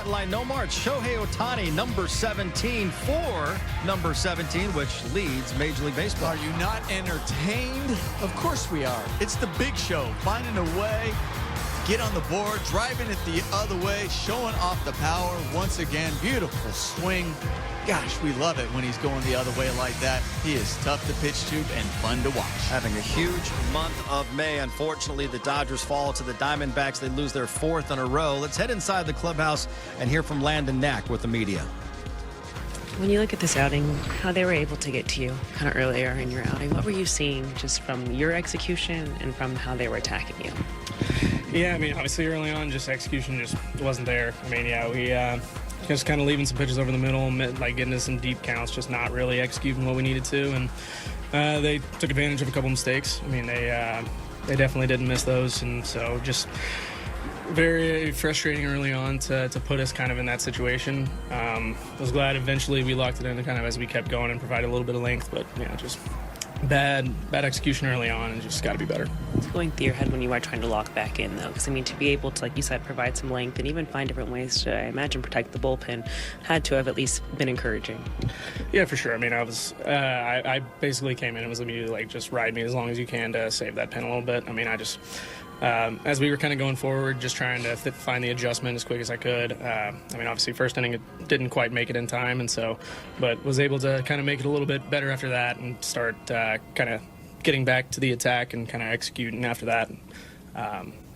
stat line no more. It's Shohei Ohtani, number 17, for number 17, which leads Major League Baseball. Are you not entertained? Of course we are. It's the big show, finding a way to get on the board, driving it the other way, showing off the power. Once again, beautiful swing. Gosh, we love it when he's going the other way like that. He is tough to pitch to and fun to watch. Having a huge month of May. Unfortunately, the Dodgers fall to the Diamondbacks. They lose their fourth in a row. Let's head inside the clubhouse and hear from Landon Knack with the media. When you look at this outing, how they were able to get to you kind of earlier in your outing, what were you seeing just from your execution and from how they were attacking you? Yeah, I mean, obviously early on, just execution just wasn't there. I mean, yeah, we just kind of leaving some pitches over the middle, like getting to some deep counts, just not really executing what we needed to. And they took advantage of a couple mistakes. I mean, they definitely didn't miss those. And so just very frustrating early on to put us kind of in that situation. I was glad eventually we locked it in kind of as we kept going and provided a little bit of length, but yeah, just bad execution early on and just got to be better. What's going through your head when you are trying to lock back in, though? Because, I mean, to be able to, like you said, provide some length and even find different ways to, I imagine, protect the bullpen had to have at least been encouraging. Yeah, for sure. I mean, I basically came in and was immediately like, just ride me as long as you can to save that pin a little bit. I mean, I just, as we were kind of going forward, just trying to find the adjustment as quick as I could. I mean, obviously, first inning, it didn't quite make it in time, and so, but was able to kind of make it a little bit better after that and start kind of getting back to the attack and kind of executing after that.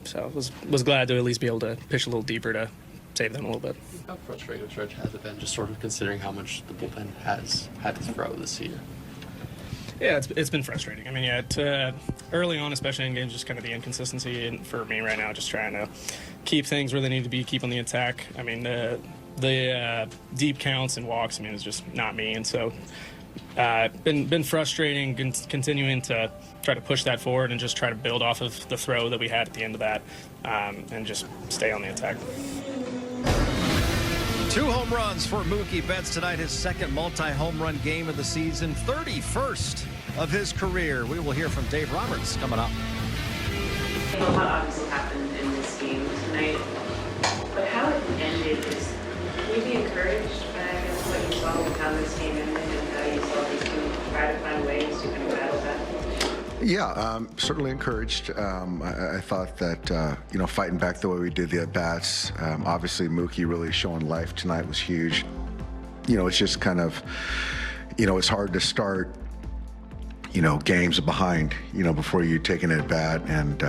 So was glad to at least be able to pitch a little deeper to save them a little bit. How frustrating has it been, just sort of considering how much the bullpen has had to throw this year? Yeah, it's been frustrating. I mean, yeah, early on, especially in games, just kind of the inconsistency, and for me right now, just trying to keep things where they need to be, keep on the attack. I mean, the deep counts and walks, I mean, it's just not me, and so been frustrating, continuing to try to push that forward and just try to build off of the throw that we had at the end of that, and just stay on the attack. 2 home runs for Mookie Betts tonight, his second multi-home run game of the season, 31st of his career. We will hear from Dave Roberts coming up. A lot obviously happened in this game tonight, but how it ended is, can you be encouraged by, I guess, what you saw with how this game ended and how you saw these teams try to find ways to kind of battle that? Yeah, certainly encouraged. I thought that, fighting back the way we did the at-bats, obviously Mookie really showing life tonight was huge. It's just kind of, it's hard to start, games behind, before you take an at-bat. And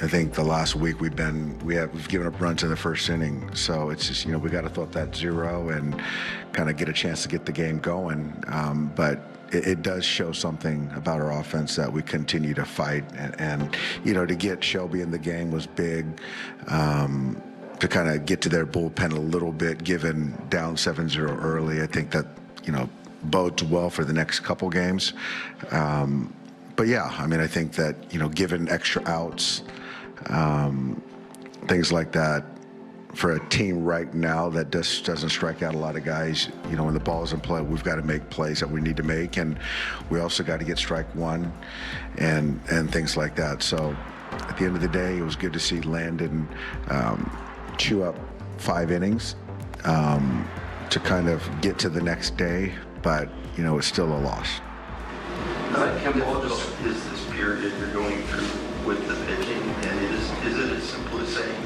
I think the last week we've given up runs in the first inning. So it's just, we got to throw up that 0 and kind of get a chance to get the game going. But it does show something about our offense that we continue to fight, and to get Shelby in the game was big, to kind of get to their bullpen a little bit, given down 7-0 early. I think that, bodes well for the next couple games. But yeah, I mean, I think that, given extra outs, things like that, for a team right now that just doesn't strike out a lot of guys, when the ball's in play, we've got to make plays that we need to make, and we also got to get strike one and things like that. So at the end of the day, it was good to see Landon chew up 5 innings to kind of get to the next day, but it's still a loss. How difficult is this period you're going through with the pitching, and is it as simple as saying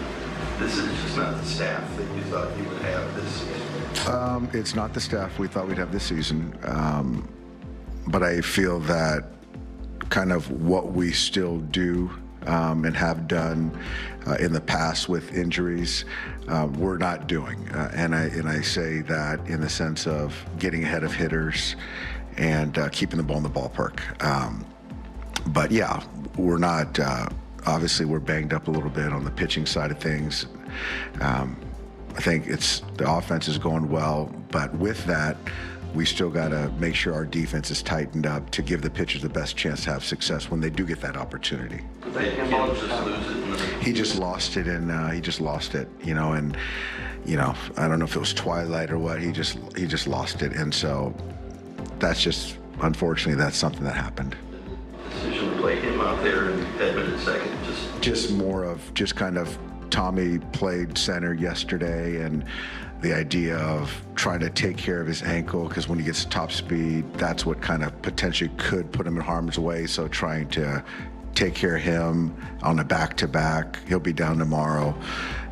this is just not the staff that you thought you would have this season? It's not the staff we thought we'd have this season, but I feel that kind of what we still do and have done in the past with injuries, we're not doing. And I say that in the sense of getting ahead of hitters and keeping the ball in the ballpark. But yeah, we're not... Obviously, we're banged up a little bit on the pitching side of things. I think the offense is going well, but with that, we still got to make sure our defense is tightened up to give the pitchers the best chance to have success when they do get that opportunity. He just lost it, and I don't know if it was twilight or what. He just lost it, and so unfortunately, that's something that happened. Decision to play him out there and Edmund at second, just more of kind of Tommy played center yesterday, and the idea of trying to take care of his ankle, because when he gets top speed, that's what kind of potentially could put him in harm's way. So trying to take care of him on a back-to-back. He'll be down tomorrow,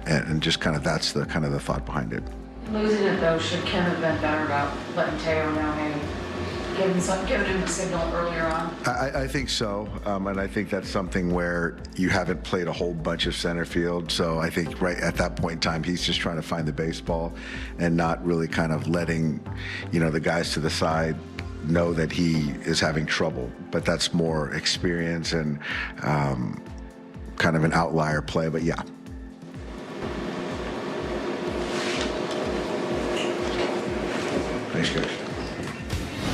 and just kind of that's the kind of the thought behind it. Losing it though, should Kim have been better about letting Teo know, maybe giving him a signal earlier on? I think so, and I think that's something where you haven't played a whole bunch of center field, so I think right at that point in time, he's just trying to find the baseball and not really kind of letting, the guys to the side know that he is having trouble. But that's more experience and kind of an outlier play, but yeah. Thanks, guys.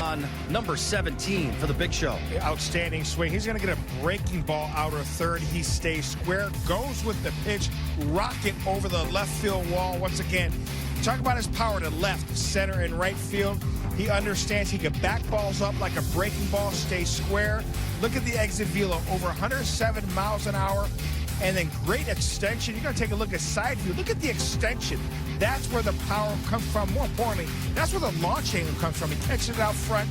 On number 17 for the Big Show. Outstanding swing. He's going to get a breaking ball outer third. He stays square, goes with the pitch, rocket over the left field wall. Once again, talk about his power to left, center, and right field. He understands he can back balls up like a breaking ball, stay square. Look at the exit velo, over 107 miles an hour. And then great extension. You're going to take a look at side view. Look at the extension. That's where the power comes from. More importantly, that's where the launch angle comes from. He catches it out front.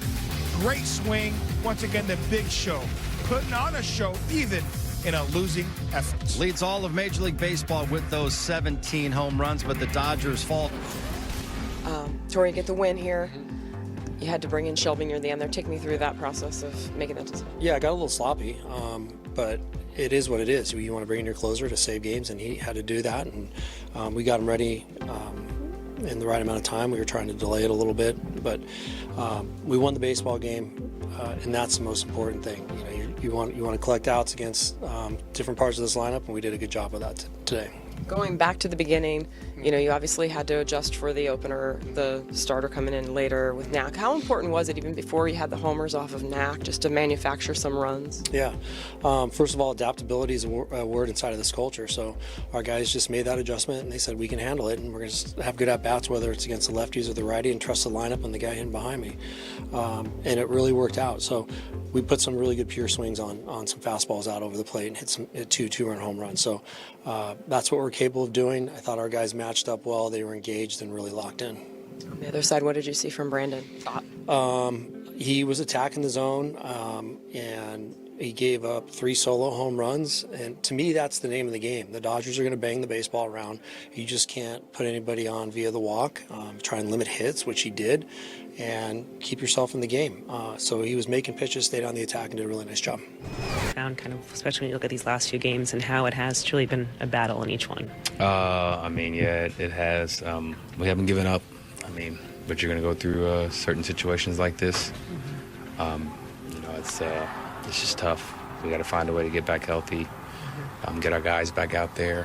Great swing. Once again, the Big Show. Putting on a show even in a losing effort. Leads all of Major League Baseball with those 17 home runs, but the Dodgers fall. Tori, get the win here. You had to bring in Shelby near the end there. Take me through that process of making that decision. Yeah, I got a little sloppy, but it is what it is. You want to bring in your closer to save games, and he had to do that, and we got him ready in the right amount of time. We were trying to delay it a little bit, but we won the baseball game, and that's the most important thing. You want to collect outs against different parts of this lineup, and we did a good job of that today. Going back to the beginning, you obviously had to adjust for the opener, the starter coming in later with Knack. How important was it, even before you had the homers off of Knack, just to manufacture some runs? Yeah. First of all, adaptability is a word inside of this culture. So our guys just made that adjustment, and they said we can handle it, and we're going to have good at-bats, whether it's against the lefties or the righty, and trust the lineup and the guy hitting behind me. And it really worked out. So we put some really good pure swings on some fastballs out over the plate and hit two two-run home runs. So that's what we're capable of doing. I thought our guys matched up well. They were engaged and really locked in. On the other side, what did you see from Brandon? He was attacking the zone, and he gave up 3 solo home runs. And to me, that's the name of the game. The Dodgers are going to bang the baseball around. You just can't put anybody on via the walk. Try and limit hits, which he did, and keep yourself in the game. So he was making pitches, stayed on the attack, and did a really nice job. Found kind of, especially when you look at these last few games and how it has truly been a battle in each one. It has. We haven't given up. But you're going to go through certain situations like this. It's just tough. We got to find a way to get back healthy, get our guys back out there.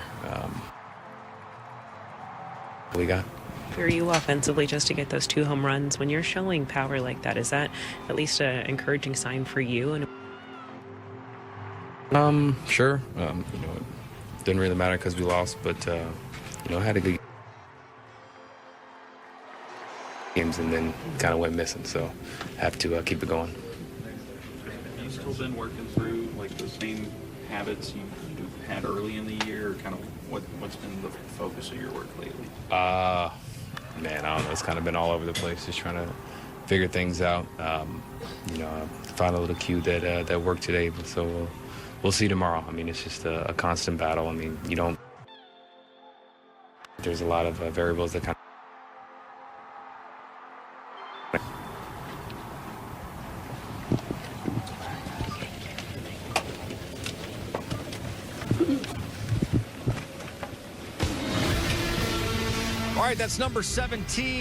What we got? For you offensively, just to get those 2 home runs, when you're showing power like that, is that at least an encouraging sign for you? And Sure. It didn't really matter because we lost, but I had a good games and then kind of went missing, so have to keep it going. Have you still been working through the same habits you had early in the year, or kind of what's been the focus of your work lately? I don't know. It's kind of been all over the place, just trying to figure things out. Found a little cue that worked today, so we'll see tomorrow. It's just a constant battle. There's a lot of variables that kind of. All right, that's number 17.